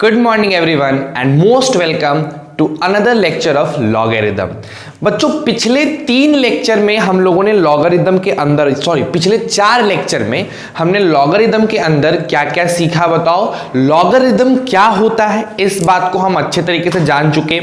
Good morning everyone and most welcome to another lecture of logarithm। बच्चों पिछले 3 lecture में हम लोगों ने लॉगरिथम के अंदर पिछले 4 लेक्चर में हमने लॉगरिथम के अंदर क्या क्या सीखा बताओ। लॉगरिथम क्या होता है इस बात को हम अच्छे तरीके से जान चुके।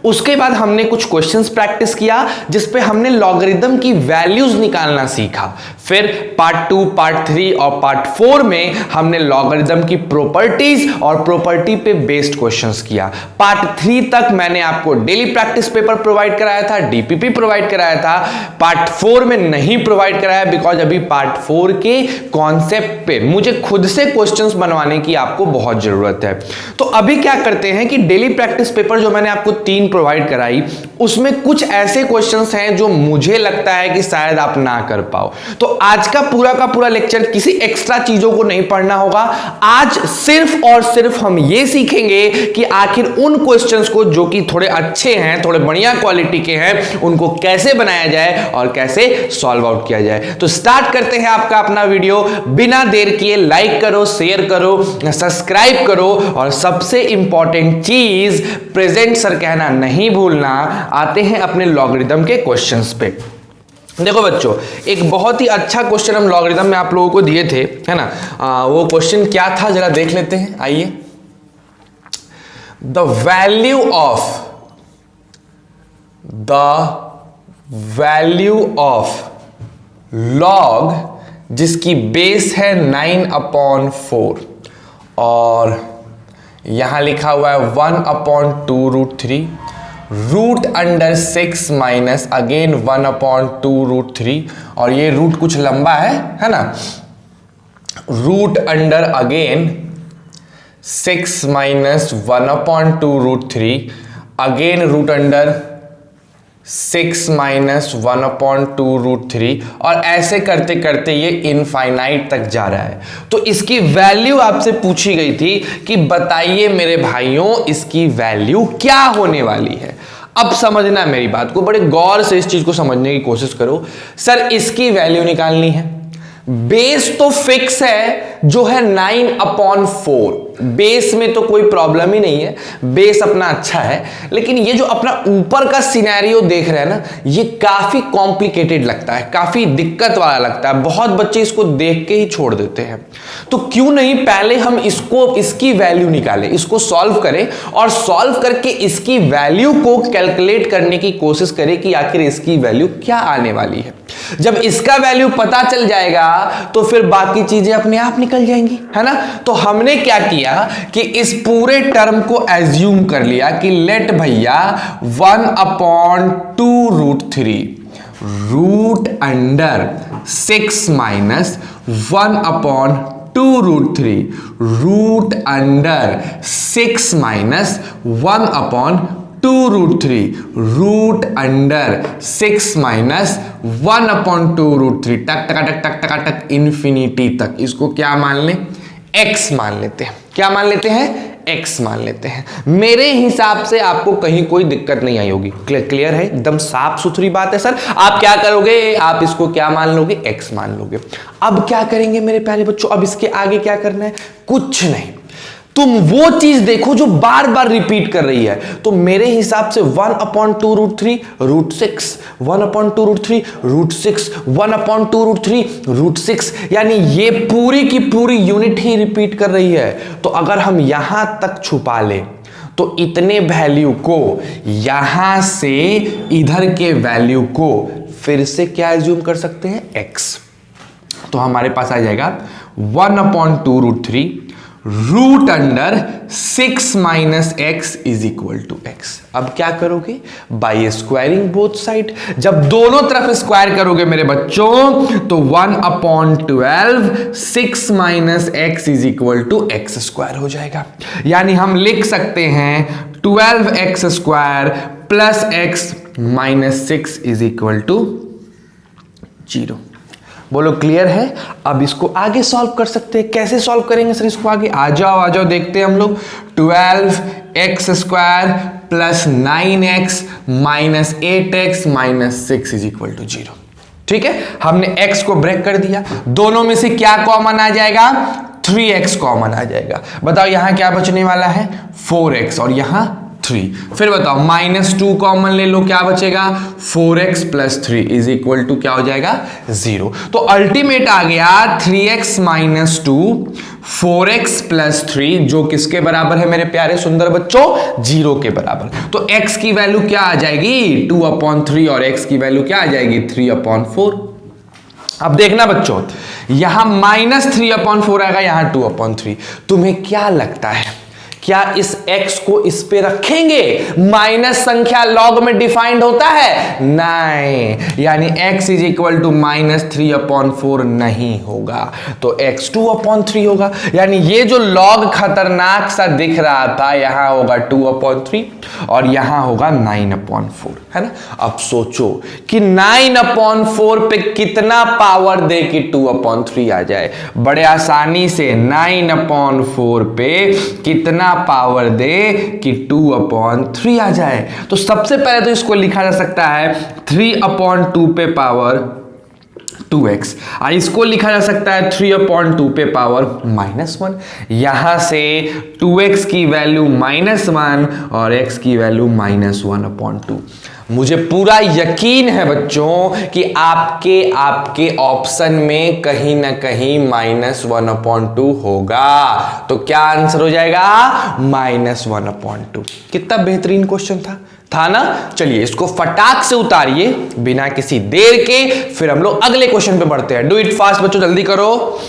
उसके बाद हमने कुछ क्वेश्चंस प्रैक्टिस किया जिस पे हमने लॉगरिथम की वैल्यूज निकालना सीखा। फिर पार्ट 2, पार्ट 3 और पार्ट 4 में हमने लॉगरिथम की प्रॉपर्टीज और प्रॉपर्टी पे बेस्ड क्वेश्चंस किया। पार्ट 3 तक मैंने आपको डेली प्रैक्टिस पेपर प्रोवाइड कराया था, डीपीपी प्रोवाइड कराया था। पार्ट 4 में नहीं प्रोवाइड कराया बिकॉज अभी पार्ट 4 के कॉन्सेप्ट पे मुझे खुद से क्वेश्चंस बनवाने की आपको बहुत जरूरत है। तो अभी क्या करते हैं कि डेली प्रैक्टिस पेपर जो मैंने आपको 3 प्रोवाइड कराई उसमें कुछ ऐसे क्वेश्चंस हैं जो मुझे लगता है कि शायद आप ना कर पाओ। तो आज का पूरा लेक्चर किसी एक्स्ट्रा चीजों को नहीं पढ़ना होगा। आज सिर्फ और सिर्फ हम ये सीखेंगे कि आखिर उन क्वेश्चंस को जो कि थोड़े अच्छे हैं, थोड़े बढ़िया क्वालिटी के हैं, उनको कैसे बनाया जाए और कैसे सॉल्व आउट किया जाए। तो स्टार्ट करते हैं आपका अपना वीडियो। बिना देर किए लाइक करो, शेयर करो, सब्सक्राइब करो और सबसे इंपॉर्टेंट चीज प्रेजेंट सर कहना नहीं भूलना। आते हैं अपने लॉगरिथम के क्वेश्चंस पे। देखो बच्चों, एक बहुत ही अच्छा क्वेश्चन हम लॉगरिथम में आप लोगों को दिए थे, है ना। वो क्वेश्चन क्या था जरा देख लेते हैं, आइए। द वैल्यू ऑफ लॉग जिसकी बेस है 9/4 और यहां लिखा हुआ है 1/2√3 रूट अंडर 6 माइनस अगेन 1/2√3 और ये रूट कुछ लंबा है ना। Root under again 6 minus 1/2√3 again root under 6 minus 1/2√3 और ऐसे करते करते ये इनफाइनाइट तक जा रहा है। तो इसकी वैल्यू आपसे पूछी गई थी कि बताइए मेरे भाइयों इसकी वैल्यू क्या होने वाली है। अब समझना मेरी बात को, बड़े गौर से इस चीज को समझने की कोशिश करो। सर इसकी वैल्यू निकालनी है, बेस तो फिक्स है जो है 9/4। बेस में तो कोई प्रॉब्लम ही नहीं है, बेस अपना अच्छा है। लेकिन ये जो अपना ऊपर का सिनेरियो देख रहे हैं ना, ये काफी कॉम्प्लिकेटेड लगता है, काफी दिक्कत वाला लगता है। बहुत बच्चे इसको देख के ही छोड़ देते हैं। तो क्यों नहीं पहले हम इसकी वैल्यू निकालें, इसको सॉल्व करें और सॉल्व करके इसकी वैल्यू को कैलकुलेट करने की कोशिश करें कि आखिर इसकी वैल्यू क्या आने वाली है। जब इसका वैल्यू पता चल जाएगा तो फिर बाकी चीजें अपने आप निकल जाएंगी, है ना। तो हमने क्या किया कि इस पूरे टर्म को एज्यूम कर लिया कि लेट भैया 1/2√3 root under 6 minus 1/2√3 root under 6 minus 1/2√3 root under 6 minus 1/2√3 टक टक इंफिनिटी तक। इसको क्या मान लें, x मान लेते हैं। क्या मान लेते हैं, x मान लेते हैं। मेरे हिसाब से आपको कहीं कोई दिक्कत नहीं आई होगी। क्लियर है, एकदम साफ सुथरी बात है। सर आप क्या करोगे, आप इसको क्या मान लोगे, x मान लोगे। अब क्या करेंगे मेरे प्यारे बच्चों, अब इसके आगे क्या करना है, कुछ नहीं। तुम वो चीज देखो जो बार बार रिपीट कर रही है। तो मेरे हिसाब से 1/2√3 √6 1/2√3 √6 1/2√3 √6 यानी ये पूरी की पूरी यूनिट ही रिपीट कर रही है। तो अगर हम यहां तक छुपा ले तो इतने वैल्यू को यहां से इधर के वैल्यू को फिर से क्या एज्यूम कर सकते हैं, x। तो हमारे पास आ जाएगा 1/2√3 root under 6 minus x is equal to x। अब क्या करोगे, बाय स्क्वायरिंग बोथ साइड। जब दोनों तरफ स्क्वायर करोगे मेरे बच्चों तो 1/12 6 minus x is equal to x square हो जाएगा। यानी हम लिख सकते हैं 12x square plus x minus 6 is equal to 0। बोलो क्लियर है। अब इसको आगे सॉल्व कर सकते हैं। कैसे सॉल्व करेंगे सर इसको आगे, आ जाओ देखते हैं हम लोग। 12x square plus 9x minus 8x minus 6 is equal to 0। ठीक है, हमने x को ब्रेक कर दिया। दोनों में से क्या कॉमन आ जाएगा, 3x कॉमन आ जाएगा। बताओ यहां क्या बचने वाला है, 4x और यहां 3। फिर बताओ -2 कॉमन ले लो, क्या बचेगा, 4x plus 3 is equal to क्या हो जाएगा, 0। तो अल्टीमेट आ गया 3x माइनस 2 4x प्लस 3, जो किसके बराबर है मेरे प्यारे सुंदर बच्चों, 0 के बराबर। तो x की वैल्यू क्या आ जाएगी, 2/3 और x की वैल्यू क्या आ जाएगी, 3/4। अब देखना बच्चों, यहां -3/4 आएगा, यहां 2/3। तुम्हें क्या लगता है, क्या इस x को इस पे रखेंगे? माइनस संख्या लॉग में डिफाइंड होता है, नहीं, यानी x इज इक्वल टू -3/4 नहीं होगा, तो x 2/3 होगा। यानी ये जो लॉग खतरनाक सा दिख रहा था, यहां होगा 2/3 और यहां होगा 9/4, है ना। अब सोचो कि 9/4 पे कितना पावर दे कि 2/3 आ जाए। बड़े आसानी से 9/4 पे कितना पावर दे कि 2/3 आ जाए। तो सबसे पहले तो इसको लिखा जा सकता है 3/2 पे पावर 2x, और इसको लिखा जा सकता है 3/2 पे पावर -1। यहां से 2x की वैल्यू -1 और x की वैल्यू -1/2। मुझे पूरा यकीन है बच्चों कि आपके ऑप्शन में कहीं ना कहीं -1/2 होगा, तो क्या आंसर हो जाएगा, -1/2। कितना बेहतरीन क्वेश्चन था ना। चलिए इसको फटाक से उतारिए बिना किसी देर के, फिर हम लोग अगले क्वेश्चन पे बढ़ते हैं। डू इट फास्ट बच्चों, जल्दी करो।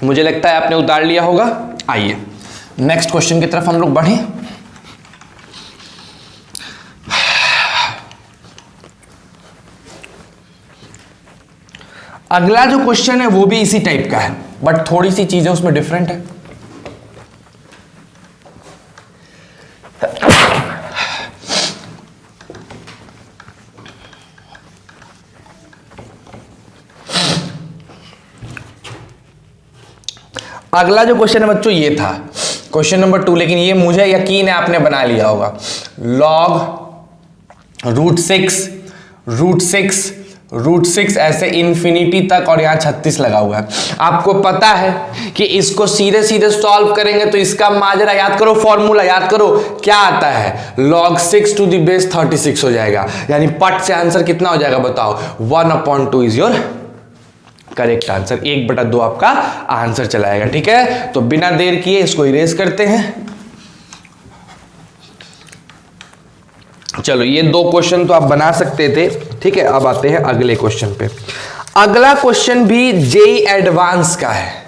मुझे लगता है आपने उतार लिया होगा। आइए नेक्स्ट क्वेश्चन की तरफ हम लोग बढ़ें। अगला जो क्वेश्चन है वो भी इसी टाइप का है, बट थोड़ी सी चीजें उसमें डिफरेंट है। अगला जो क्वेश्चन है बच्चों ये था क्वेश्चन नंबर 2, लेकिन ये मुझे यकीन है आपने बना लिया होगा। लॉग रूट सिक्स ऐसे इन्फिनिटी तक, और यहां 36 लगा हुआ है। आपको पता है कि इसको सीधे सीधे सॉल्व करेंगे तो इसका माजरा याद करो, फॉर्मूला याद करो, क्या आता है, log 6 to the base 36 हो जाएगा। यानी पट से आंसर कितना हो जाएगा बताओ, 1/2 इज योर करेक्ट आंसर। 1/2 आपका आंसर चलाएगा। ठीक है, तो बिना देर किए इसको इरेज करते हैं। चलो ये 2 क्वेश्चन तो आप बना सकते थे। ठीक है, अब आते हैं अगले क्वेश्चन पे। अगला क्वेश्चन भी जेई एडवांस का है।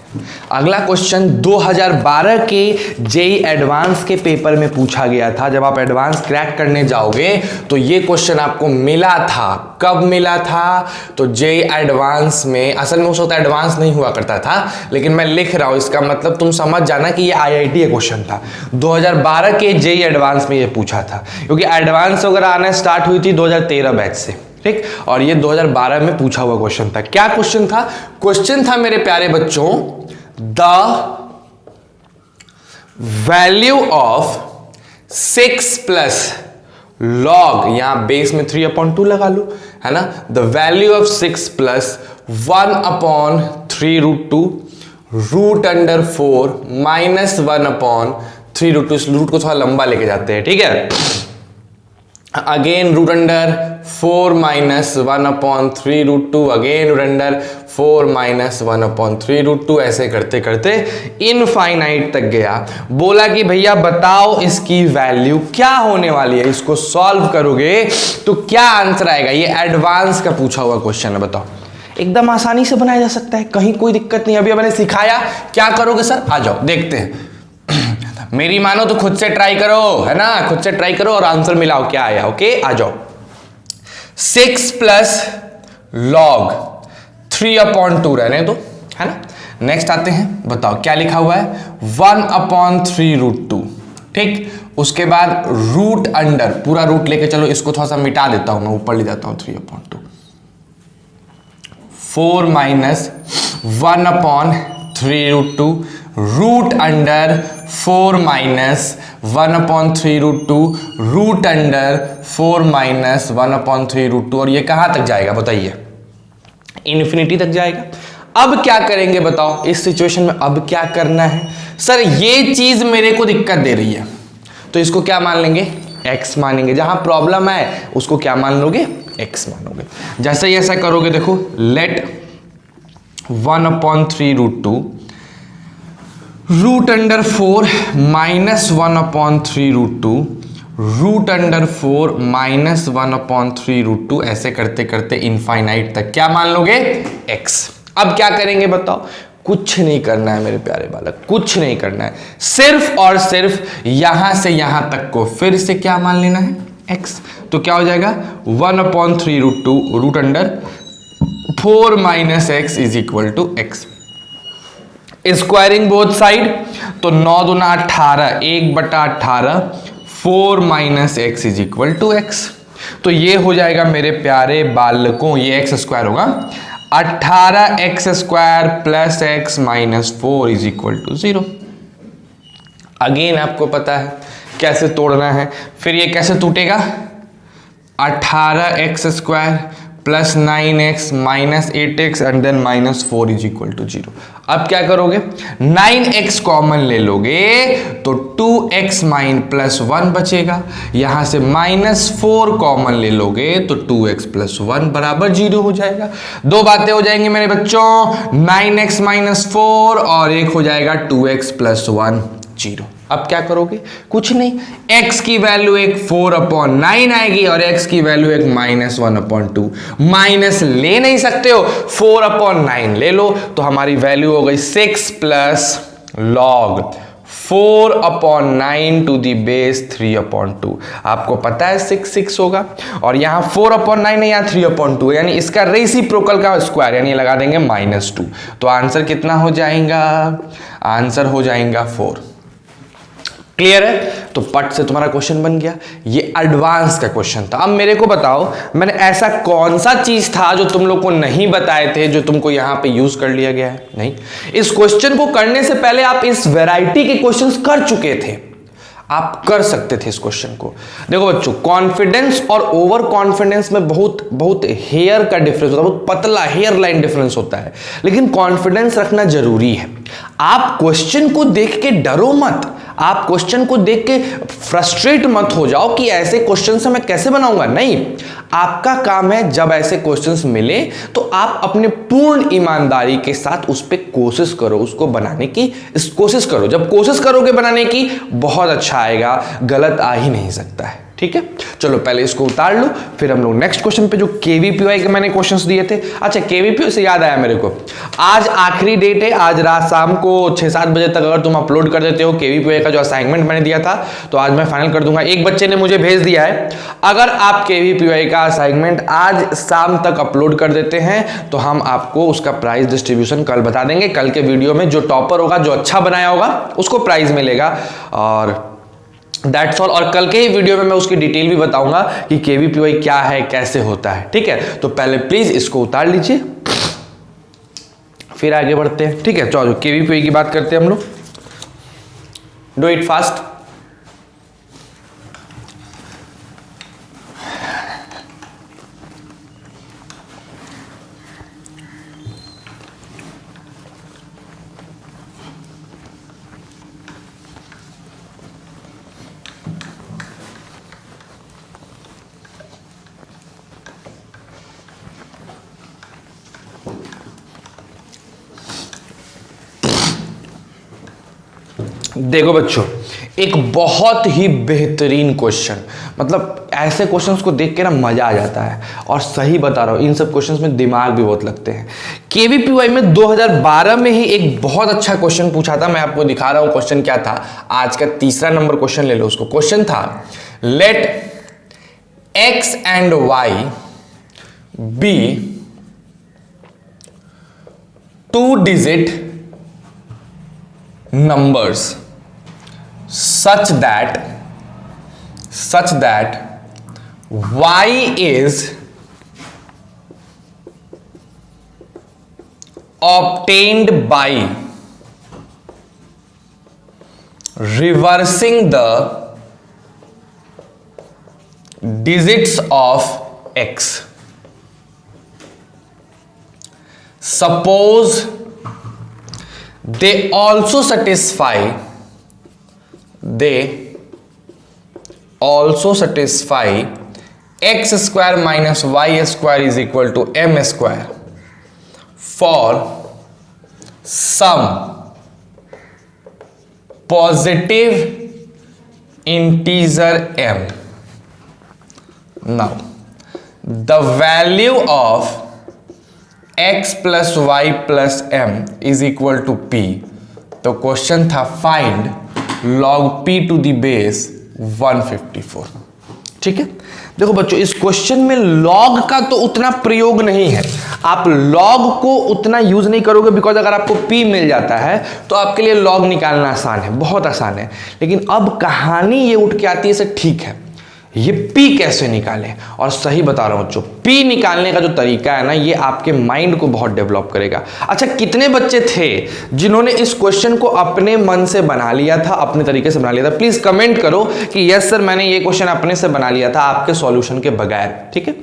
अगला क्वेश्चन 2012 के जेई एडवांस के पेपर में पूछा गया था। जब आप एडवांस क्रैक करने जाओगे तो ये क्वेश्चन आपको मिला था। कब मिला था, तो जेई एडवांस में, असल में उस वक्त एडवांस नहीं हुआ करता था, लेकिन मैं लिख रहा हूं, इसका मतलब तुम समझ जाना कि ये आईआईटी क्वेश्चन था। 2012 के जेई एडवांस में ये पूछा था, क्योंकि एडवांस वगैरह आना स्टार्ट हुई थी 2013 बैच से। ठीक, और ये 2012 में पूछा हुआ क्वेश्चन था। क्या क्वेश्चन था? क्वेश्चन था मेरे प्यारे बच्चों, the value of 6 plus log, यहां बेस में 3/2 लगा लो, है ना। The value of 6 plus 1/3√2 root under 4 minus 1/3√2। इस रूट को थोड़ा लंबा लेके जाते हैं। ठीक है, again root under 4 minus 1/3√2, again root under 4 minus 1/3√2, ऐसे करते करते इनफाइनाइट तक गया। बोला कि भैया बताओ इसकी वैल्यू क्या होने वाली है। इसको सॉल्व करोगे तो क्या आंसर आएगा। ये एडवांस का पूछा हुआ क्वेश्चन है, बताओ। एकदम आसानी से बनाया जा सकता है, कहीं कोई दिक्कत नहीं। अभी मैंने सिखाया, क्या करोगे सर, आ जाओ देखते हैं। मेरी मानो तो खुद से ट्राई करो, है ना, खुद से ट्राई करो और आंसर मिलाओ क्या आया। ओके, आ जाओ। 6 प्लस लॉग 3/2 रहने दो, है ना। नेक्स्ट आते हैं, बताओ क्या लिखा हुआ है, 1/3√2। ठीक, उसके बाद रूट अंडर, पूरा रूट लेके चलो, इसको थोड़ा सा मिटा देता हूं मैं, ऊपर ले जाता हूं 3/2, 4 minus 1/3√2 root under 4 minus 1/3√2 root under 4 minus 1/3√2। और ये कहां तक जाएगा बताइए, इन्फिनिटी तक जाएगा। अब क्या करेंगे बताओ इस सिचुएशन में, अब क्या करना है? सर ये चीज मेरे को दिक्कत दे रही है, तो इसको क्या मान लेंगे? x मानेंगे। जहां प्रॉब्लम है उसको क्या मान लोगे? x मानोगे। जैसे ही ऐसा करोगे देखो, लेट 1/3√2 √4 -1/3√2 √4 -1/3√2 ऐसे करते करते इनफाइनाइट तक क्या मान लोगे? x। अब क्या करेंगे बताओ? कुछ नहीं करना है मेरे प्यारे बालक, कुछ नहीं करना है, सिर्फ और सिर्फ यहां से यहां तक को फिर से क्या मान लेना है? x। तो क्या हो जाएगा? 1/3√2 √4 - x is equal to x। Squaring both side, तो 9 दूना 18, 1/18 4 - x is equal to x। तो ये हो जाएगा मेरे प्यारे बालकों, ये x स्क्वायर होगा 18x² + x - 4 is equal to 0। Again आपको पता है कैसे तोड़ना है, फिर ये कैसे टूटेगा? 18x² + 9x - 8x and then -4 is equal to 0। अब क्या करोगे? 9x कॉमन ले लोगे तो 2x + 1 बचेगा, यहां से -4 कॉमन ले लोगे तो 2x + 1 बराबर 0 हो जाएगा। दो बातें हो जाएंगी मेरे बच्चों, 9x - 4 और एक हो जाएगा 2x + 1 0। अब क्या करोगे? कुछ नहीं, x की वैल्यू एक 4/9 आएगी और x की वैल्यू एक -1/2। माइनस ले नहीं सकते हो, 4/9 ले लो, तो हमारी वैल्यू हो गई 6 + log 4/9 टू द बेस 3/2। आपको पता है 6 होगा, और यहां 4/9 है, यहां 3/2, यानी इसका रेसिप्रोकल का स्क्वायर, यानी लगा देंगे -2। तो आंसर कितना हो जाएगा? आंसर हो जाएगा 4। क्लियर है? तो पट से तुम्हारा क्वेश्चन बन गया। ये एडवांस का क्वेश्चन था। अब मेरे को बताओ, मैंने ऐसा कौन सा चीज था जो तुम लोग को नहीं बताए थे, जो तुमको यहां पे यूज कर लिया गया है? नहीं, इस क्वेश्चन को करने से पहले आप इस वैरायटी के क्वेश्चंस कर चुके थे, आप कर सकते थे इस क्वेश्चन को। देखो बच्चों, कॉन्फिडेंस और ओवर कॉन्फिडेंस में बहुत हेयर का डिफरेंस होता है, बहुत पतला हेयर लाइन डिफरेंस होता है, लेकिन कॉन्फिडेंस रखना जरूरी है। आप क्वेश्चन को देख के डरो मत, आप क्वेश्चन को देख के फ्रस्ट्रेट मत हो जाओ कि ऐसे क्वेश्चन से मैं कैसे बनाऊंगा। नहीं, आपका काम है जब ऐसे क्वेश्चंस मिले तो आप अपने पूर्ण ईमानदारी के साथ उस पर कोशिश करो, उसको बनाने की कोशिश करो। जब कोशिश करोगे बनाने की, बहुत अच्छा आएगा, गलत आ ही नहीं सकता है। ठीक है, चलो पहले इसको उतार लो, फिर हम लोग नेक्स्ट क्वेश्चन पे जो केवीपीवाई के मैंने क्वेश्चंस दिए थे। अच्छा, केवीपीवाई से याद आया मेरे को, आज आखिरी डेट है, आज रात शाम को 6-7 बजे तक अगर तुम अपलोड कर देते हो केवीपीवाई का जो असाइनमेंट मैंने दिया था, तो आज मैं फाइनल कर दूंगा। एक बच्चे ने मुझे भेज दिया है, अगर आप केवीपीवाई का असाइनमेंट आज शाम तक अपलोड कर देते हैं तो हम आपको उसका प्राइज डिस्ट्रीब्यूशन कल बता देंगे। कल के वीडियो में जो टॉपर होगा, जो अच्छा बनाया होगा, उसको प्राइज मिलेगा, और दैट्स ऑल। और कल के ही वीडियो में मैं उसकी डिटेल भी बताऊंगा कि केवीपीवाई क्या है, कैसे होता है। ठीक है, तो पहले प्लीज इसको उतार लीजिए, फिर आगे बढ़ते हैं। ठीक है, चलो केवीपीवाई की बात करते हैं हम लोग। Do it fast. देखो बच्चों, एक बहुत ही बेहतरीन क्वेश्चन, मतलब ऐसे क्वेश्चंस को देख के ना मजा आ जाता है, और सही बता रहा हूं, इन सब क्वेश्चंस में दिमाग भी बहुत लगते हैं। केवीपीवाई में 2012 में ही एक बहुत अच्छा क्वेश्चन पूछा था, मैं आपको दिखा रहा हूं क्वेश्चन क्या था। आज का तीसरा नंबर क्वेश्चन ले लो उसको। क्वेश्चन था, let x and y be 2-digit numbers such that y is obtained by reversing the digits of x। Suppose they also satisfy x square minus y square is equal to m square for some positive integer m. Now the value of x plus y plus m is equal to p. तो question था find log p to the base 154. ठीक है, देखो बच्चों इस question में log का तो उतना प्रयोग नहीं है, आप log को उतना यूज नहीं करोगे बिकॉज अगर आपको p मिल जाता है तो आपके लिए log निकालना आसान है, बहुत आसान है. लेकिन अब कहानी ये उठ के आती है सर ठीक है ये P कैसे निकालें, और सही बता रहा हूं बच्चों P निकालने का जो तरीका है ना ये आपके माइंड को बहुत डेवलप करेगा. अच्छा कितने बच्चे थे जिन्होंने इस क्वेश्चन को अपने मन से बना लिया था, अपने तरीके से बना लिया था? प्लीज कमेंट करो कि यस सर मैंने ये क्वेश्चन अपने से बना लिया था आपके सॉल्यूशन के बगैर. ठीक है,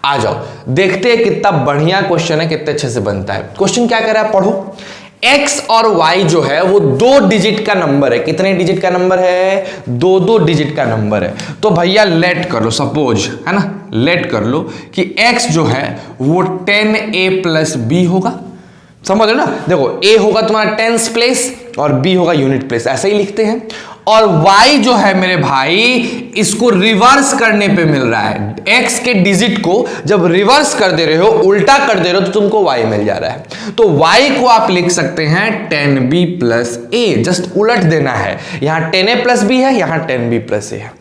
आ जाओ देखते हैं कितना बढ़िया क्वेश्चन है, कितने अच्छे से बनता है. क्वेश्चन क्या कह रहा है पढ़ो. x और y जो है वो 2 डिजिट का नंबर है. कितने डिजिट का नंबर है? 2 डिजिट का नंबर है. तो भैया लेट कर लो, सपोज है ना, लेट कर लो कि x जो है वो 10a प्लस b होगा. समझ लो ना, देखो a होगा तुम्हारा टेंस प्लेस और b होगा यूनिट प्लेस, ऐसे ही लिखते हैं. और y जो है मेरे भाई इसको रिवर्स करने पे मिल रहा है. x के डिजिट को जब रिवर्स कर दे रहे हो, उल्टा कर दे रहे हो तो तुमको y मिल जा रहा है. तो y को आप लिख सकते हैं 10b प्लस a, जस्ट उलट देना है. यहां 10a प्लस b है, यहां 10b प्लस a है.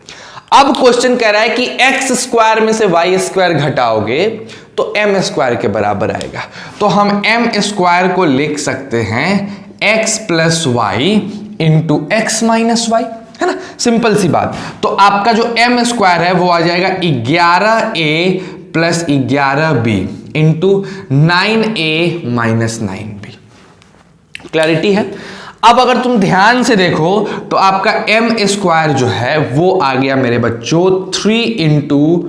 अब क्वेश्चन कह रहा है कि x स्क्वायर में से y स्क्वायर घटाओगे तो m स्क्वायर के बराबर आएगा. तो हम m स्क्वायर को लिख सकते हैं x plus y into x minus y, है ना, सिंपल सी बात. तो आपका जो m स्क्वायर है वो आ जाएगा 11a plus 11b into 9a minus 9b. Clarity है. अब अगर तुम ध्यान से देखो तो आपका m स्क्वायर जो है वो आ गया मेरे बच्चों 3 इंटू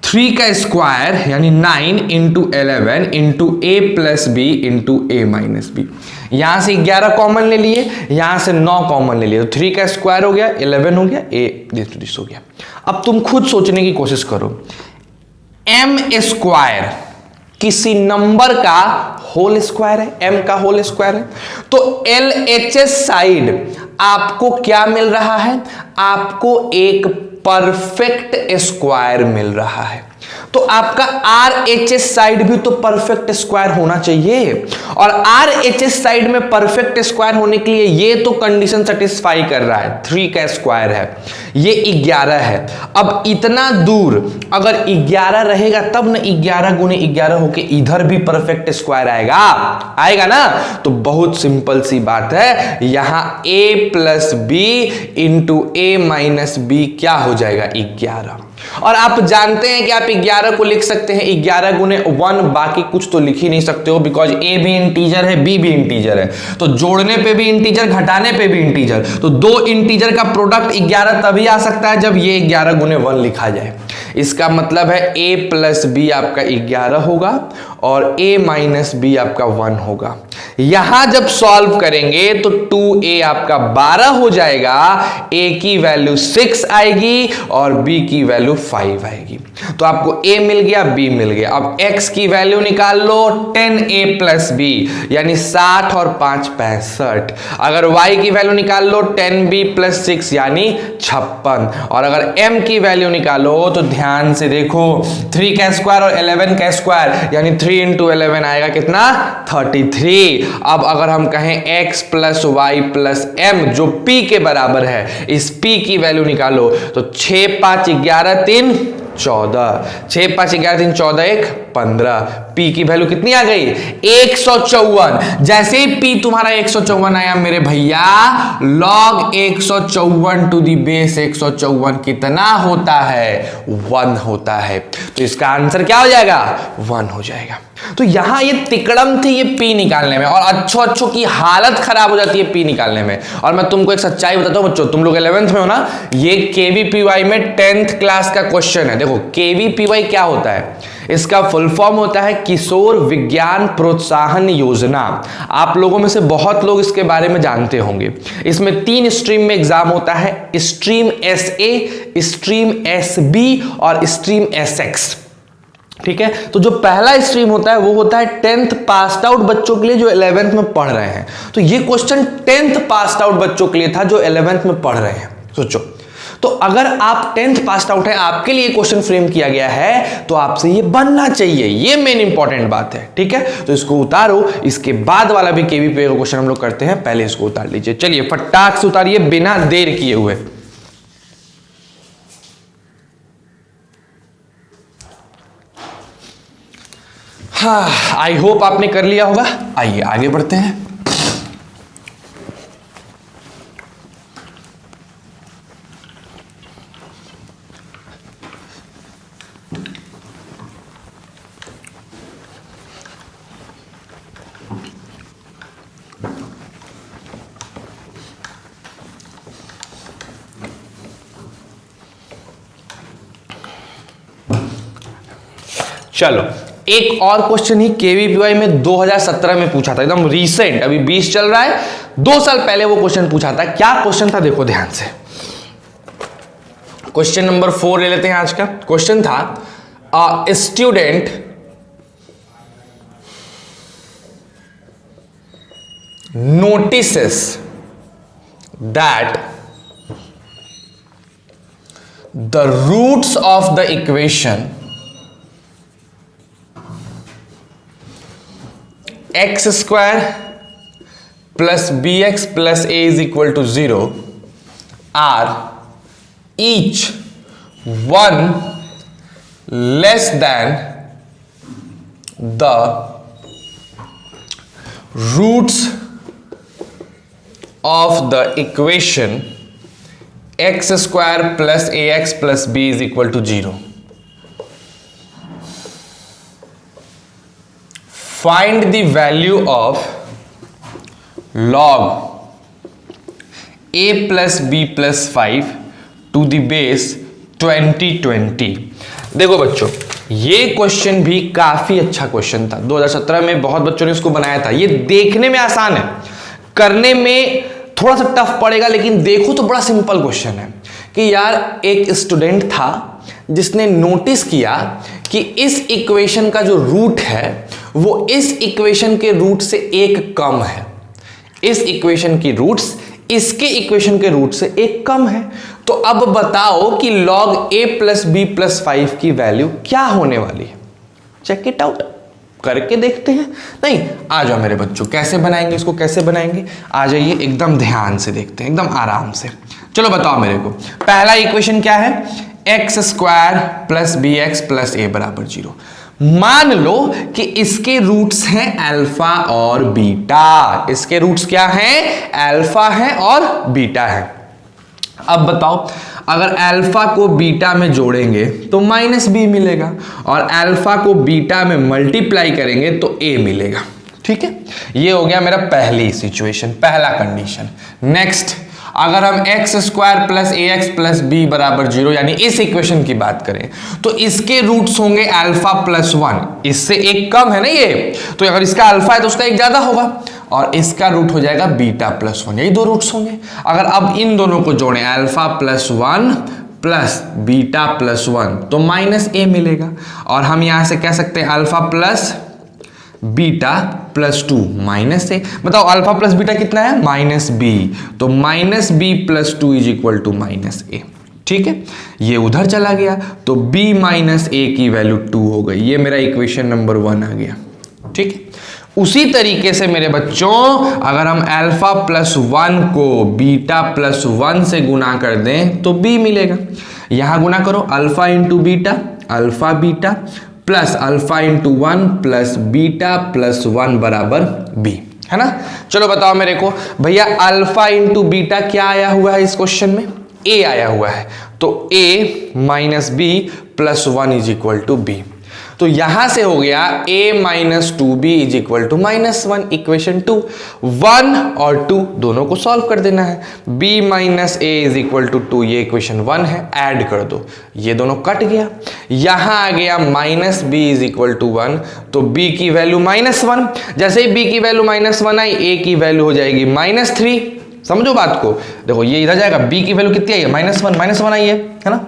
3 का स्क्वायर यानी 9 into 11 into a plus b into a minus b. यहां से 11 कॉमन ले लिए, यहां से 9 कॉमन ले लिए, तो 3 का स्क्वायर हो गया 11 हो गया, a दिस हो गया. अब तुम खुद सोचने की कोशिश करो, m स्क्वायर किसी नंबर का होल स्क्वायर है, m का होल स्क्वायर है. तो LHS साइड आपको क्या मिल रहा है? आपको एक परफेक्ट स्क्वायर मिल रहा है. तो आपका RHS साइड भी तो परफेक्ट स्क्वायर होना चाहिए, और RHS साइड में परफेक्ट स्क्वायर होने के लिए ये तो कंडीशन सेटिस्फाई कर रहा है. 3 का स्क्वायर है, ये 11 है. अब इतना दूर अगर 11 रहेगा तब ना 11 गुने 11 होके इधर भी परफेक्ट स्क्वायर आएगा ना. तो बहुत सिंपल सी बात है, यहां a plus b into a minus b क्या हो जाएगा? 11. और आप जानते हैं कि आप 11 को लिख सकते हैं 11 गुने 1, बाकी कुछ तो लिख ही नहीं सकते हो बिकॉज a भी इंटीजर है, b भी इंटीजर है. तो जोड़ने पे भी इंटीजर, घटाने पे भी इंटीजर. तो 2 इंटीजर का प्रोडक्ट 11 तभी आ सकता है जब ये 11 गुने 1 लिखा जाए. इसका मतलब है a प्लस b आपका 11 होगा और a माइनस b आपका 1 होगा. यहां जब सॉल्व करेंगे तो 2a आपका 12 हो जाएगा, a की वैल्यू 6 आएगी और b की वैल्यू 5 आएगी. तो आपको a मिल गया, b मिल गया. अब x की वैल्यू निकाल लो 10a प्लस b यानी 60 और 5 65. अगर y की वैल्यू निकाल लो 10b प्लस 6 यानी 56. और अगर m की वैल्यू निकालो तो ध्यान से देखो 3 का स्क्वायर और 11 का स्क्वायर यानी 3 इंटू 11 आएगा कितना? 33. अब अगर हम कहें x plus y plus m जो p के बराबर है, इस p की वैल्यू निकालो तो 6 5 11 3 14, 6 5 11 3 14 1 15. p की वैल्यू कितनी आ गई? 154. जैसे ही p तुम्हारा 154 आया मेरे भैया, log 154 टू दी बेस 154 कितना होता है? 1 होता है. तो इसका आंसर क्या हो जाएगा? 1 हो जाएगा. तो यहां ये तिकड़म थी ये p निकालने में, और अच्छों की हालत खराब हो जाती है p निकालने में. और मैं तुमको एक सच्चाई बताता हूं बच्चों, तुम लोग 11th में हो ना, ये KVPY में 10th क्लास का क्वेश्चन है. देखो KVPY क्या होता है? इसका फुल फॉर्म होता है किशोर विज्ञान प्रोत्साहन योजना। आप लोगों में से बहुत लोग इसके बारे में जानते होंगे। इसमें 3 स्ट्रीम में एग्जाम होता है, स्ट्रीम SA, स्ट्रीम SB और स्ट्रीम SX। ठीक है, तो जो पहला स्ट्रीम होता है वो होता है 10th पास्ड आउट बच्चों के लिए जो 11th में पढ़ रहे हैं। तो ये क्वेश्चन 10th पास्ड आउट बच्चों के लिए था जो 11th में पढ़ रहे हैं। सोचो, तो अगर आप 10th पास्ड आउट है, आपके लिए क्वेश्चन फ्रेम किया गया है, तो आपसे ये बनना चाहिए, ये मेन इंपॉर्टेंट बात है। ठीक है, तो इसको उतारो, इसके बाद वाला भी केवीपीए का क्वेश्चन हम लोग करते हैं, पहले इसको उतार लीजिए। चलिए फटाक से उतारिए बिना देर किए हुए। हाँ, आई होप आपने कर लिया होगा। आइए आगे बढ़ते हैं। चलो, एक और क्वेश्चन ही केवीपीवाई में 2017 में पूछा था, एकदम रीसेंट, अभी 20 चल रहा है, 2 साल पहले वो क्वेश्चन पूछा था। क्या क्वेश्चन था देखो ध्यान से। क्वेश्चन नंबर 4 ले लेते हैं आज का। क्वेश्चन था a student notices that the roots of the equation x square plus bx plus a is equal to 0 are each one less than the roots of the equation x square plus ax plus b is equal to 0. Find the value of log a plus b plus 5 to the base 2020। देखो बच्चों, ये question भी काफी अच्छा question था। 2017 में बहुत बच्चों ने इसको बनाया था। ये देखने में आसान है, करने में थोड़ा सा टफ पड़ेगा, लेकिन देखो तो बड़ा सिंपल क्वेश्चन है कि यार एक स्टूडेंट था जिसने नोटिस किया कि इस इक्वेशन का जो रूट है वो इस इक्वेशन के रूट से एक कम है। इस इक्वेशन की रूट्स इसके इक्वेशन के रूट से एक कम है। तो अब बताओ कि log a plus b plus 5 की वैल्यू क्या होने वाली है। चेक इट आउट, करके देखते हैं। नहीं, आ जाओ मेरे बच्चों, कैसे बनाएंगे इसको, कैसे बनाएंगे, आ जाइए, एकदम ध्यान से देखते हैं, एकदम आराम से। चलो बताओ मेरे को, पहला इक्वेशन क्या है, x square plus b x plus a बराबर 0। मान लो कि इसके रूट्स हैं अल्फा और बीटा। इसके रूट्स क्या हैं, अल्फा है और बीटा है। अब बताओ, अगर अल्फा को बीटा में जोड़ेंगे तो माइनस बी मिलेगा, और अल्फा को बीटा में मल्टीप्लाई करेंगे तो ए मिलेगा। ठीक है, ये हो गया मेरा पहली सिचुएशन, पहला कंडीशन। नेक्स्ट, अगर हम एक्स स्क्वायर प्लस ए एक्स प्लस बी बराबर 0 यानी इस इक्वेशन की बात करें तो इसके रूट्स होंगे अल्फा प्लस 1, इससे एक कम है ना ये, तो अगर इसका अल्फा है तो उसका एक ज्यादा होगा, और इसका रूट हो जाएगा बीटा प्लस 1, यही 2 रूट्स होंगे। अगर अब इन दोनों को जोड़ें, alpha plus 1 plus beta plus 1, तो माइनस ए मिलेगा, और हम यहां से कह सकते हैं alpha plus beta plus 2 minus a. बताओ अल्फा प्लस बीटा कितना है, माइनस बी, तो minus b plus 2 is equal to minus a. ठीक है, ये उधर चला गया तो b माइनस ए की वैल्यू 2 हो गई। ये मेरा इक्वेशन नंबर 1 आ गया। ठीक है, उसी तरीके से मेरे बच्चों, अगर हम अल्फा प्लस 1 को बीटा प्लस 1 से गुना कर दें तो b मिलेगा। यहां गुना करो, alpha into beta, alpha beta plus alpha into 1 plus beta plus 1 बराबर b, है ना। चलो बताओ मेरे को भैया, अल्फा इंटू बीटा क्या आया हुआ है इस क्वेश्चन में, a आया हुआ है, तो a minus b plus 1 is equal to b. तो यहां से हो गया a minus 2b is equal to -1, equation 2। 1 और 2 दोनों को सॉल्व कर देना है। b minus a is equal to 2, ये इक्वेशन 1 है, ऐड कर दो, ये दोनों कट गया। यहां आ गया minus b is equal to 1, तो b की वैल्यू -1, जैसे ही b की वैल्यू -1 आई, a की वैल्यू हो जाएगी -3। समझो बात को, देखो ये इधर जाएगा, b की वैल्यू कितनी आई है, -1 आई है ना,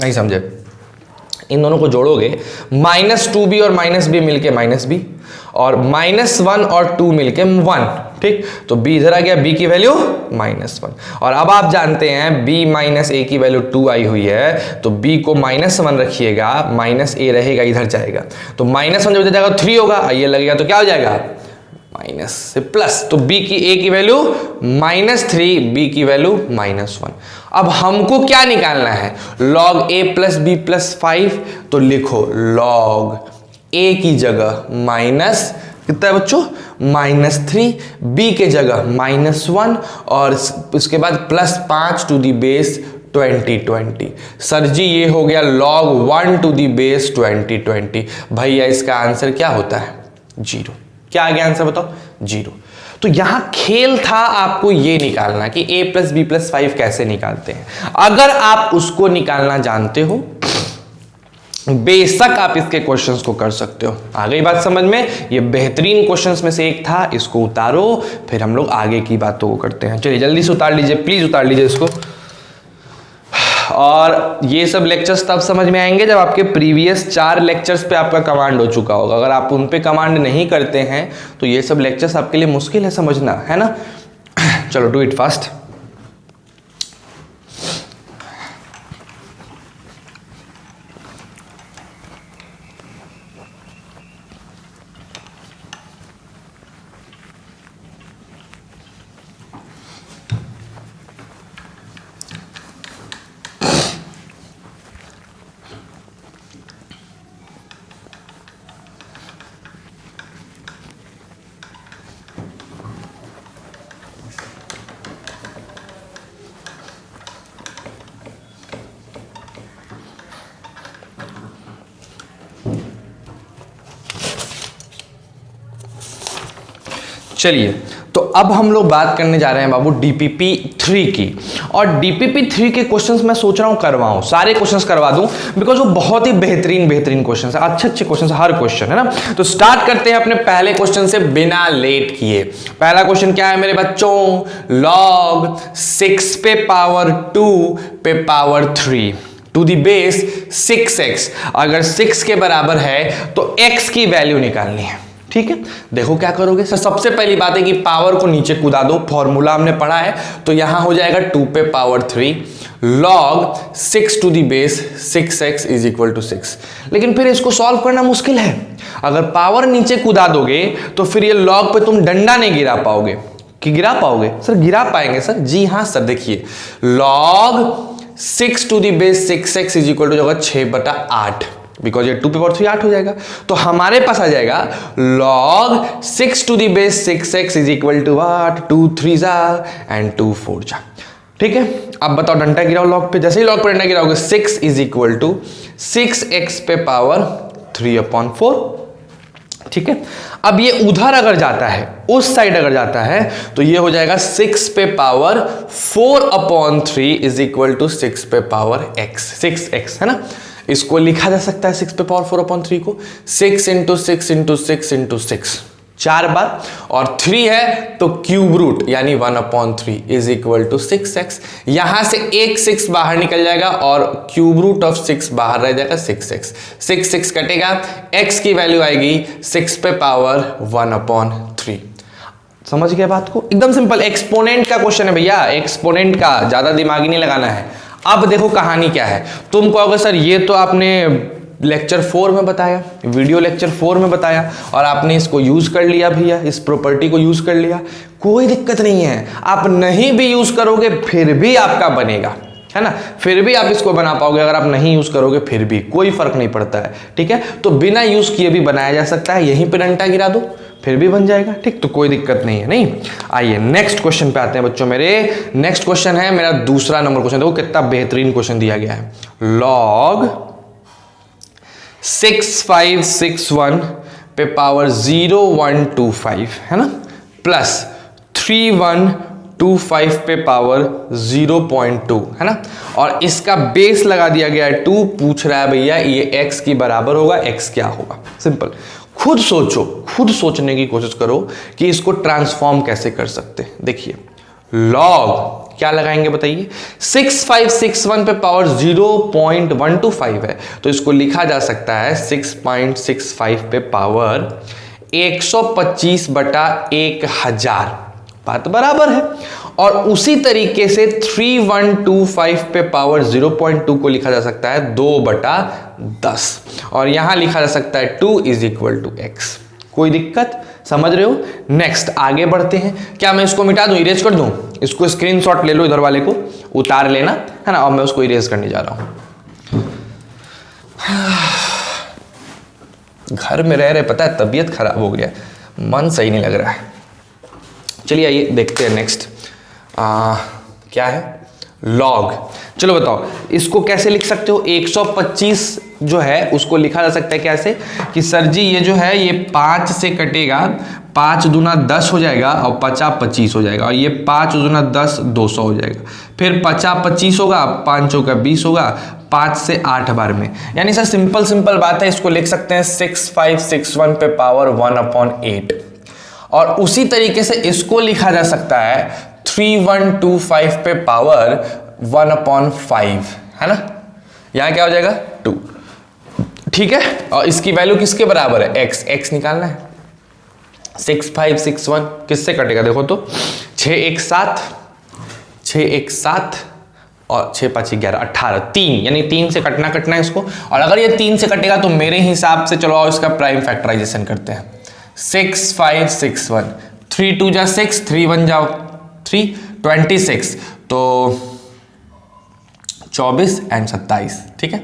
नहीं समझे, इन दोनों को जोड़ोगे, -2b और -b मिलके -b, और -1 और 2 मिलके 1, ठीक। तो b इधर आ गया, b की वैल्यू -1, और अब आप जानते हैं b माइनस a की वैल्यू 2 आई हुई है, तो b को -1 रखिएगा, -a रहेगा, इधर जाएगा, तो -1 जब इधर जाएगा 3 होगा, ये लगेगा तो क्या हो जाएगा, माइनस से प्लस, तो b की a की वैल्यू -3, b की वैल्यू -1। अब हमको क्या निकालना है, log a plus b plus 5, तो लिखो log a की जगह माइनस कितना है बच्चों, -3, b के जगह -1, और उसके बाद +5 टू दी बेस 2020। सर जी ये हो गया log 1 टू दी बेस 2020। भैया इसका आंसर क्या होता है, 0। क्या आ गया आंसर बताओ, 0। तो यहां खेल था आपको ये निकालना कि a प्लस b प्लस 5 कैसे निकालते हैं। अगर आप उसको निकालना जानते हो, बेशक आप इसके क्वेश्चंस को कर सकते हो। आ गई बात समझ में, ये बेहतरीन क्वेश्चंस में से एक था, इसको उतारो, फिर हम लोग आगे की बातों को करते हैं। चलिए जल्दी से उतार लीजिए, प्लीज उतार लीजिए इसको। और ये सब लेक्चर्स तब समझ में आएंगे जब आपके प्रीवियस 4 लेक्चर्स पे आपका कमांड हो चुका होगा। अगर आप उन पे कमांड नहीं करते हैं तो ये सब लेक्चर्स आपके लिए मुश्किल है समझना, है ना। चलो डू इट फास्ट। चलिए तो अब हम लोग बात करने जा रहे हैं बाबू DPP 3 की। और DPP 3 के क्वेश्चंस मैं सोच रहा हूं करवाऊं, सारे क्वेश्चंस करवा दूं, बिकॉज वो बहुत ही बेहतरीन क्वेश्चंस है, अच्छे क्वेश्चंस हर क्वेश्चन है ना। तो स्टार्ट करते हैं अपने पहले क्वेश्चन से बिना लेट किए। पहला क्वेश्चन क्या है मेरे बच्चों, log 6 पे पावर 2 पे power 3 to the base 6x, अगर 6 के बराबर है तो x की वैल्यू निकालनी है। ठीक है, देखो क्या करोगे सर। सबसे पहली बात है कि पावर को नीचे कूदा दो, फॉर्मूला हमने पढ़ा है, तो यहां हो जाएगा 2 पे power 3 log 6 to the base 6x is equal to 6। लेकिन फिर इसको सॉल्व करना मुश्किल है। अगर पावर नीचे कूदा दोगे तो फिर ये log पे तुम डंडा नहीं गिरा पाओगे। कि गिरा पाओगे सर? गिरा पाएंगे सर, जी हाँ सर। देखिए log 6 to the base 6x is equal to होगा 6/8, बिकॉज ये 2 पे पावर 3 8 हो जाएगा। तो हमारे पास आ जाएगा log 6 to the base 6x is equal to 8, 2 3 जा एंड 2 4 जा। ठीक है, अब बताओ डंडा गिराओ log पे। जैसे ही log पे डंडा गिराओगे 6 इज इक्वल टू 6x पे पावर 3/4। ठीक है, अब ये उधर अगर जाता है, उस साइड अगर जाता है, तो ये हो जाएगा 6 पे पावर 4/3 इज इक्वल टू 6 पे पावर x, 6x है ना। इसको लिखा जा सकता है 6 पे पावर 4/3 को 6 इंटू 6 इंटू 6 इंटू 6 4 बार, और 3 है तो क्यूब रूट यानी 1/3 इज इक्वल टू 6x। यहां से एक 6 बाहर निकल जाएगा और क्यूब रूट ऑफ 6 बाहर रह जाएगा 6x। 6 कटेगा, x की वैल्यू आएगी 6 पे पावर 1/3। समझ गया बात को? एकदम सिंपल, एक्सपोनेंट का क्वेश्चन है भैया, एक्सपोनेंट का, ज्यादा दिमाग ही नहीं लगाना है। अब देखो कहानी क्या है। तुम कहोगे सर ये तो आपने लेक्चर 4 में बताया, वीडियो लेक्चर 4 में बताया, और आपने इसको यूज कर लिया भैया, इस प्रॉपर्टी को यूज कर लिया, कोई दिक्कत नहीं है। आप नहीं भी यूज करोगे फिर भी आपका बनेगा, है ना, फिर भी आप इसको बना पाओगे। अगर आप नहीं यूज करोगे फिर भी कोई फर्क नहीं पड़ता है। ठीक है, तो बिना यूज किए भी बनाया जा सकता है। यहीं पे डंडा गिरा दो फिर भी बन जाएगा। ठीक, तो कोई दिक्कत नहीं है। नहीं, आइए नेक्स्ट क्वेश्चन पे आते हैं बच्चों मेरे। नेक्स्ट क्वेश्चन है मेरा दूसरा नंबर क्वेश्चन। देखो कितना बेहतरीन क्वेश्चन दिया गया है। log 6561 पे पावर 0125 है ना, प्लस 3125 पे पावर 0.2 है ना, और इसका बेस लगा दिया गया है 2। पूछ रहा है भैया ये x की बराबर होगा, x क्या होगा। सिंपल, खुद सोचो, खुद सोचने की कोशिश करो कि इसको ट्रांसफॉर्म कैसे कर सकते हैं। देखिए लॉग क्या लगाएंगे बताइए, 6561 पे पावर 0.125 है तो इसको लिखा जा सकता है 6.65 पे पावर 125 बटा 1000, बात बराबर है। और उसी तरीके से 3125 पे पावर 0.2 को लिखा जा सकता है 2 बटा 10, और यहां लिखा जा सकता है 2 इज इक्वल टू x। कोई दिक्कत, समझ रहे हो। नेक्स्ट आगे बढ़ते हैं। क्या मैं इसको मिटा दूं, इरेज कर दूं, इसको स्क्रीनशॉट ले लो, इधर वाले को उतार लेना है ना, और मैं उसको इरेज करने जा रहा हूं। घर में रह रहे पता है तबीयत खराब हो गया, मन सही नहीं लग रहा है। चलिए आइए देखते हैं नेक्स्ट क्या है, लॉग। चलो बताओ इसको कैसे लिख सकते हो। 125 जो है उसको लिखा जा सकता है कैसे कि सर जी ये जो है ये 5 से कटेगा, 5 दूना 10 हो जाएगा और 50 25 हो जाएगा, और ये 5 दूना 10 200 हो जाएगा, फिर 50 25 होगा, 5 चौका 20 होगा, 5 से 8 बार में। यानी सर सिंपल बात है, इसको लिख सकते हैं 6561 पे पावर 1/8। और उसी तरीके से इसको लिखा जा सकता है 3125 पे पावर 1/5 है ना, यहां क्या हो जाएगा 2, ठीक है। और इसकी वैल्यू किसके बराबर है, x निकालना है। 6561 किससे कटेगा देखो तो, 6 1 7 और 6 5 11 18, 3 यानी 3 से कटना है इसको। और अगर ये 3 से कटेगा तो मेरे हिसाब से चलो इसका प्राइम फैक्टराइजेशन करते हैं। 6561 3 2 जा 6, 3 1 जाओ 3, 26 तो 24 एंड 27, ठीक है।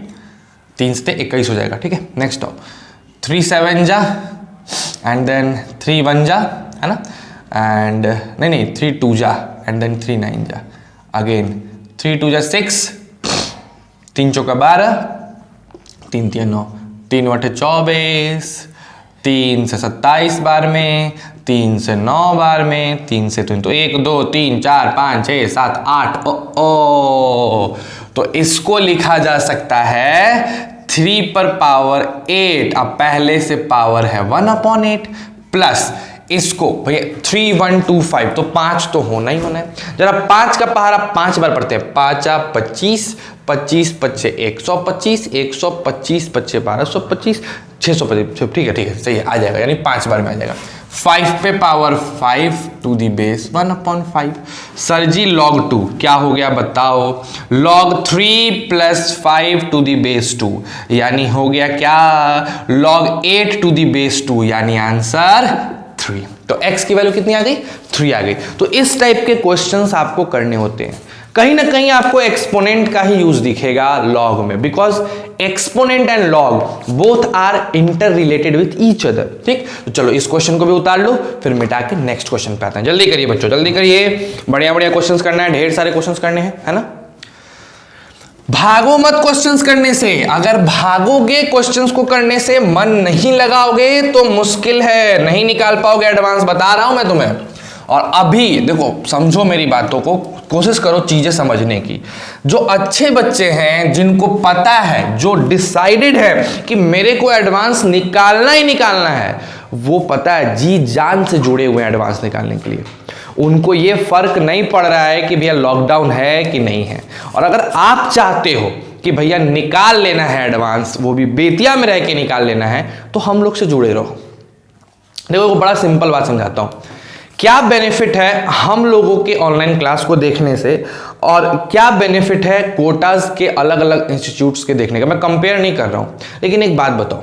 3 से 21 हो जाएगा, ठीक है। नेक्स्ट आओ 3 7 जा एंड देन 3 1 जा है ना, एंड नहीं 3 2 जा एंड देन 3 9 जा, अगेन 3 2 जा 6, 3 चौका 12, 3 3 9, 3 8 24, 3 से 27 बार में, 3 से 9 बार में, 3 से 3 तो 1 2 3 4 5 6 7 8 ओ तो इसको लिखा जा सकता है 3 पर पावर 8। अब पहले से पावर है 1/8 प्लस इसको भैया 3125 तो 5 तो होना ही होना है। जरा 5 का पहाड़ा 5 बार पढ़ते हैं, 5 25 25 5 125 125 5 1225 625, ठीक है सही है, आ जाएगा, यानी 5 बार में आ जाएगा। 5 पे power 5 to the base 1/5। Sir ji log 2 क्या हो गया बताओ, log 3 plus 5 to the base 2 यानी हो गया क्या, log 8 टू दी बेस 2 यानी आंसर 3। तो x की वैल्यू कितनी आ गई, 3 आ गई। तो इस टाइप के क्वेश्चंस आपको करने होते हैं। कहीं ना कहीं आपको एक्सपोनेंट का ही यूज दिखेगा लॉग में, because exponent and log both are interrelated with each other, ठीक। तो चलो इस क्वेश्चन को भी उतार लो, फिर मिटा के नेक्स्ट क्वेश्चन पे आते हैं। जल्दी करिए बच्चों, जल्दी करिए, बढ़िया क्वेश्चंस करना है, ढेर सारे क्वेश्चंस करने हैं, है ना। भागो मत क्वेश्चंस करने से, अगर भागोगे क्वेश्चंस को करने से, मन नहीं लगाओगे तो मुश्किल है, नहीं निकाल पाओगे एडवांस, बता रहा हूं मैं तुम्हें। और अभी देखो समझो मेरी बातों को, कोशिश करो चीजें समझने की। जो अच्छे बच्चे हैं, जिनको पता है, जो डिसाइडेड है कि मेरे को एडवांस निकालना ही निकालना है, वो पता है जी जान से जुड़े हुए हैं एडवांस निकालने के लिए। उनको ये फर्क नहीं पड़ रहा है कि भैया लॉकडाउन है कि नहीं है। और अगर आप चाहते हो कि भैया निकाल लेना है एडवांस, वो भी बेतिया में रह के निकाल लेना है, तो हम लोग से जुड़े रहो। देखो बड़ा सिंपल बात समझाता हूं, क्या बेनिफिट है हम लोगों के ऑनलाइन क्लास को देखने से और क्या बेनिफिट है कोटाज के अलग अलग इंस्टीट्यूट्स के देखने का। मैं कंपेयर नहीं कर रहा हूं, लेकिन एक बात बताओ,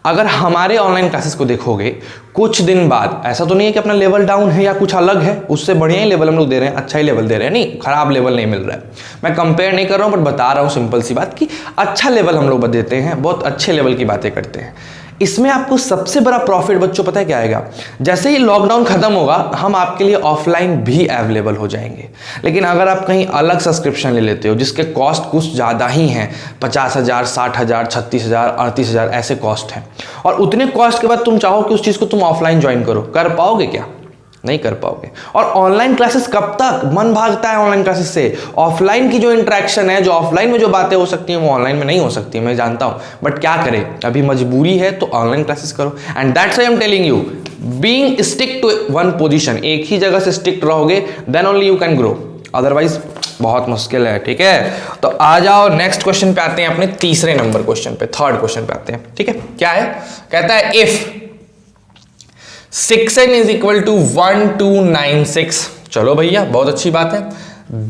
अगर हमारे ऑनलाइन क्लासेस को देखोगे कुछ दिन बाद, ऐसा तो नहीं है कि अपना लेवल डाउन है या कुछ अलग है, उससे बढ़िया ही लेवल हम लोग दे रहे हैं, अच्छा ही लेवल दे रहे हैं, नहीं खराब लेवल नहीं मिल रहा है। मैं कंपेयर नहीं कर रहा हूं, बट बता रहा हूं सिंपल सी बात कि अच्छा लेवल हम लोग देते हैं, बहुत अच्छे लेवल की बातें करते हैं। इसमें आपको सबसे बड़ा प्रॉफिट बच्चों पता है क्या आएगा, जैसे ही लॉकडाउन खत्म होगा हम आपके लिए ऑफलाइन भी अवेलेबल हो जाएंगे। लेकिन अगर आप कहीं अलग सब्सक्रिप्शन ले लेते हो जिसके कॉस्ट कुछ ज़्यादा ही हैं, 50,000, 60,000, 36,000, 38,000 ऐसे कॉस्ट हैं, और उतने कॉस्ट के बाद तुम चाहो कि उस चीज़ को तुम ऑफलाइन ज्वाइन करो, कर पाओगे क्या? नहीं कर पाओगे। और ऑनलाइन क्लासेस कब तक मन भागता है ऑनलाइन क्लासेस से। ऑफलाइन की जो इंटरेक्शन है, जो ऑफलाइन में जो बातें हो सकती हैं वो ऑनलाइन में नहीं हो सकती, मैं जानता हूं, बट क्या करें, अभी मजबूरी है तो ऑनलाइन क्लासेस करो। And that's why I am telling you, being stick to one position, एक ही जगह से स्टिक रहोगे then only you can grow, otherwise बहुत मुश्किल है। ठीक है, तो आ जाओ नेक्स्ट क्वेश्चन पे आते हैं, अपने तीसरे नंबर क्वेश्चन पे, थर्ड क्वेश्चन पे आते हैं। ठीक है, क्या है, कहता है if 6n is equal to 1296, चलो भैया बहुत अच्छी बात है,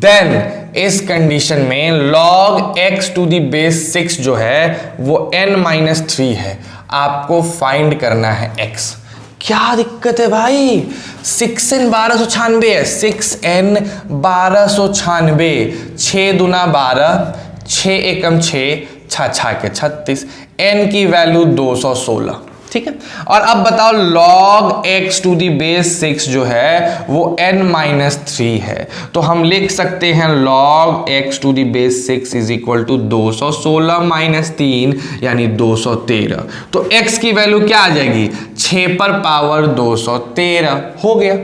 देन इस कंडीशन में log x to the base 6 जो है वो n-3 है, आपको फाइंड करना है x। क्या दिक्कत है भाई, 6n 1296 है, 6n 1296, 6 दूना 12, 6 एकम 6, 6 के 36, n की वैल्यू 216। ठीक है, और अब बताओ log x to the base 6 जो है वो n-3 है, तो हम लिख सकते हैं log x to the base 6 is equal to 216 minus 3 यानी 213। तो x की वैल्यू क्या आ जाएगी, 6 पर पावर 213 हो गया।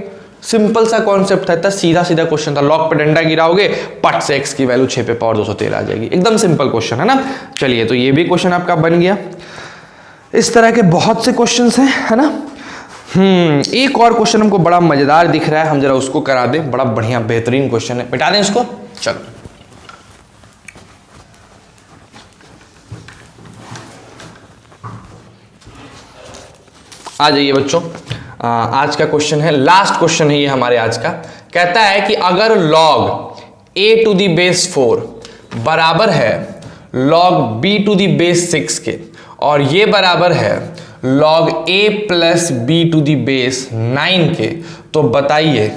सिंपल सा कॉन्सेप्ट था, इतना सीधा सीधा क्वेश्चन था, लॉग पे डंडा गिराओगे पट से x की वैल्यू 6 पे पावर 213 आ जाएगी, एकदम सिंपल क्वेश्चन है ना। चलिए, तो ये भी क्वेश्चन आपका बन गया। इस तरह के बहुत से क्वेश्चंस हैं, है ना। एक और क्वेश्चन हमको बड़ा मजेदार दिख रहा है, हम जरा उसको करा दें, बड़ा बढ़िया बेहतरीन क्वेश्चन है, मिटा दें इसको। चलो, आ जाइए बच्चों, आज का क्वेश्चन है, लास्ट क्वेश्चन है ये हमारे आज का। कहता है कि अगर log a to the base 4 बराबर है log b to the base 6 के, और ये बराबर है log a plus b to the base 9 के, तो बताइए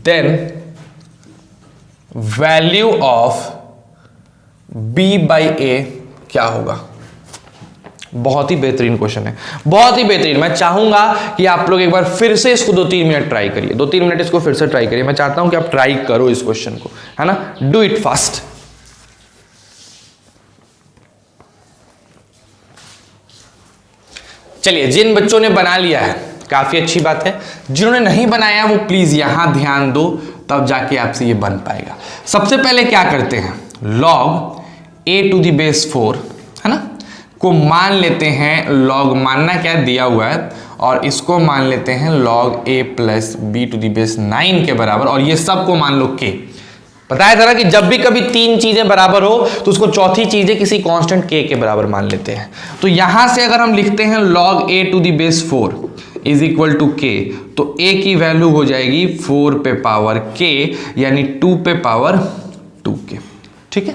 then value of b by a क्या होगा। बहुत ही बेहतरीन क्वेश्चन है, बहुत ही बेहतरीन। मैं चाहूंगा कि आप लोग एक बार फिर से इसको 2-3 मिनट ट्राई करिए, 2-3 मिनट इसको फिर से ट्राई करिए। मैं चाहता हूं कि आप ट्राई करो इस क्वेश्चन को, है ना, डू इट फास्ट। चलिए, जिन बच्चों ने बना लिया है काफी अच्छी बात है, जिन्होंने नहीं बनाया वो प्लीज यहां ध्यान दो, तब जाके आपसे ये बन पाएगा। सबसे पहले क्या करते हैं, log a to the base 4 है ना को मान लेते हैं, log मानना क्या दिया हुआ है, और इसको मान लेते हैं log a plus b to the base 9 के बराबर, और ये सबको मान लो k। पता है जरा कि जब भी कभी 3 चीजें बराबर हो तो उसको चौथी चीजें किसी कांस्टेंट k के बराबर मान लेते हैं। तो यहां से अगर हम लिखते हैं log a to the base 4 is equal to k, तो a की वैल्यू हो जाएगी 4 पे पावर k यानी 2 पे पावर 2k। ठीक है,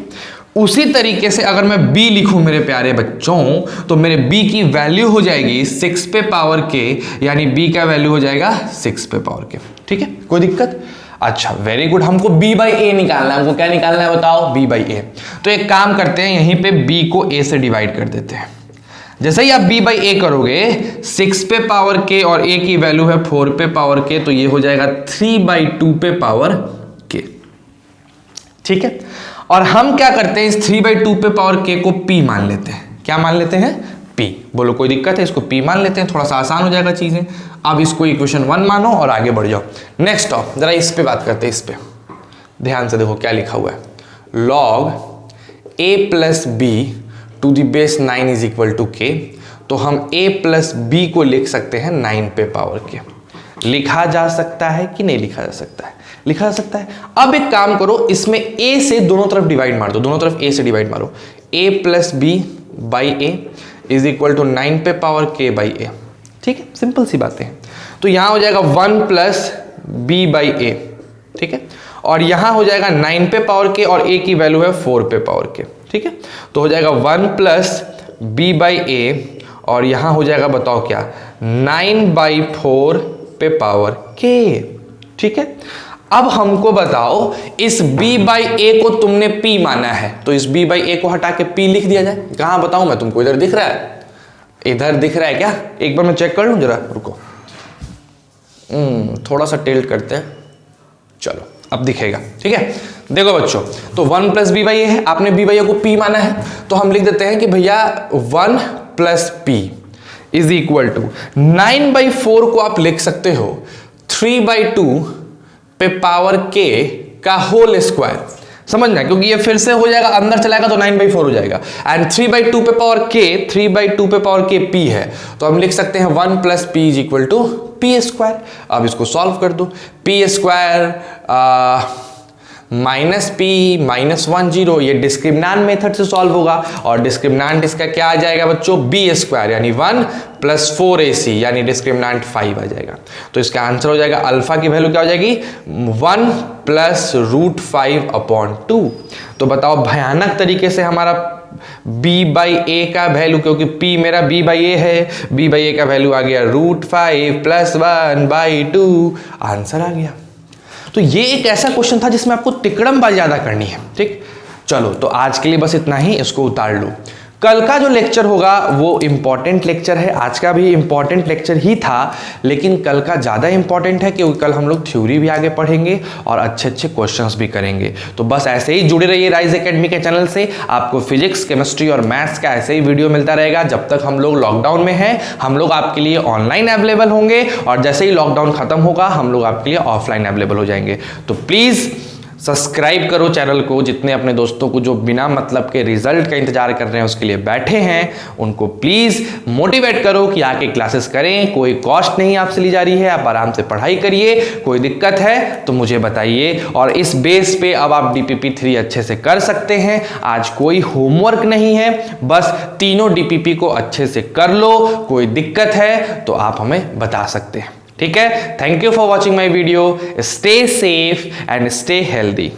उसी तरीके से अगर मैं b लिखूं मेरे प्यारे बच्चों, तो मेरे b की वैल्यू हो जाएगी 6 पे पावर k यानी b का वैल्यू हो जाएगा 6 पे पावर k। ठीक है, कोई दिक्कत? अच्छा, वेरी गुड। हमको b बाई ए निकालना है, हमको क्या निकालना है बताओ, b बाई ए। तो एक काम करते हैं, यहीं पे b को a से डिवाइड कर देते हैं। जैसे ही आप b बाई ए करोगे, 6 पे पावर k और a की वैल्यू है 4 पे पावर k, तो ये हो जाएगा 3/2 पे पावर k। ठीक है, और हम क्या करते हैं, इस 3/2 पे पावर k को p मान लेते हैं। क्या मान लेते हैं, p। बोलो कोई दिक्कत है, इसको p मान लेते हैं, थोड़ा सा आसान हो जाएगा चीजें। अब इसको इक्वेशन 1 मानो और आगे बढ़ जाओ। नेक्स्ट ऑफ जरा इस पे बात करते हैं, इस पे ध्यान से देखो क्या लिखा हुआ है, log a plus b to the base 9 is equal to k। तो हम a प्लस बी को लिख सकते हैं 9 पे पावर k। लिखा जा सकता है कि नहीं लिखा जा सकता है, लिखा जा सकता है। अब एक काम करो, इसमें a से दोनों तरफ डिवाइड मार दो, दोनों तरफ a से डिवाइड मारो, a plus b by a is equal to 9 पे पावर k बाई a। ठीक है, सिंपल सी बातें हैं। तो यहां हो जाएगा 1 प्लस बी बाई a। ठीक है, और यहां हो जाएगा 9 पे पावर k और a की वैल्यू है 4 पे पावर k। ठीक है, तो हो जाएगा 1 प्लस बी बाई a, और यहां हो जाएगा बताओ क्या, 9/4 पे पावर k। ठीक है, अब हमको बताओ इस b बाई ए को तुमने p माना है, तो इस b बाई ए को हटा के p लिख दिया जाए। कहां बताऊं मैं तुमको, इधर दिख रहा है, इधर दिख रहा है क्या? एक बार मैं चेक कर लूं जरा, रुको। थोड़ा सा टिल्ट करते हैं, चलो अब दिखेगा, ठीक है। देखो बच्चों, तो 1 प्लस बी बाई ए है, आपने बी बाई ए को पी माना है, तो हम लिख देते हैं कि भैया 1 plus p is equal to 9/4 को आप लिख सकते हो 3/2 पे पावर के का होल स्क्वायर। समझना, क्योंकि ये फिर से हो जाएगा, अंदर चलाएगा तो 9/4 हो जाएगा। एंड 3/2 पे पावर के, 3/2 पे पावर के पी है, तो हम लिख सकते हैं 1 plus p is equal to p square. अब इसको सॉल्व कर दो, p square minus p minus 1 0, ये डिस्क्रिमिनेंट मेथड से सॉल्व होगा, और डिस्क्रिमिनेंट इसका क्या आ जाएगा बच्चों? बी स्क्वायर, यानी 1 प्लस 4ac, यानी डिस्क्रिमिनेंट 5 आ जाएगा। तो इसका आंसर हो जाएगा, अल्फा की वैल्यू क्या हो जाएगी? 1 प्लस √5/2। तो बताओ, भयानक तरीके से हमारा b बाई ए का वैल्यू, क्योंकि p मेरा b बाई ए है, b बाई ए का वैल्यू आ गया √5 + 1/2, आंसर आ गया। तो ये एक ऐसा क्वेश्चन था जिसमें आपको तिकड़मबाजी ज्यादा करनी है, ठीक। चलो, तो आज के लिए बस इतना ही, इसको उतार लो। कल का जो लेक्चर होगा वो इंपॉर्टेंट लेक्चर है, आज का भी इंपॉर्टेंट लेक्चर ही था, लेकिन कल का ज़्यादा इंपॉर्टेंट है क्योंकि कल हम लोग थ्योरी भी आगे पढ़ेंगे और अच्छे अच्छे क्वेश्चंस भी करेंगे। तो बस ऐसे ही जुड़े रहिए राइज एकेडमी के चैनल से, आपको फिजिक्स, केमिस्ट्री और मैथ्स का ऐसे ही वीडियो मिलता रहेगा। जब तक हम लोग लॉकडाउन में हैं, हम लोग आपके लिए ऑनलाइन अवेलेबल होंगे, और जैसे ही लॉकडाउन खत्म होगा हम लोग आपके लिए ऑफलाइन अवेलेबल हो जाएंगे। तो प्लीज़ सब्सक्राइब करो चैनल को। जितने अपने दोस्तों को जो बिना मतलब के रिजल्ट का इंतजार कर रहे हैं, उसके लिए बैठे हैं, उनको प्लीज मोटिवेट करो कि आके क्लासेस करें। कोई कॉस्ट नहीं आपसे ली जा रही है, आप आराम से पढ़ाई करिए। कोई दिक्कत है तो मुझे बताइए, और इस बेस पे अब आप DPP 3 अच्छे से कर सकते हैं। आज कोई होमवर्क नहीं है, बस तीनों DPP को अच्छे से कर लो। कोई दिक्कत है तो आप हमें बता सकते हैं, ठीक है। Thank you for watching my video. Stay safe and stay healthy.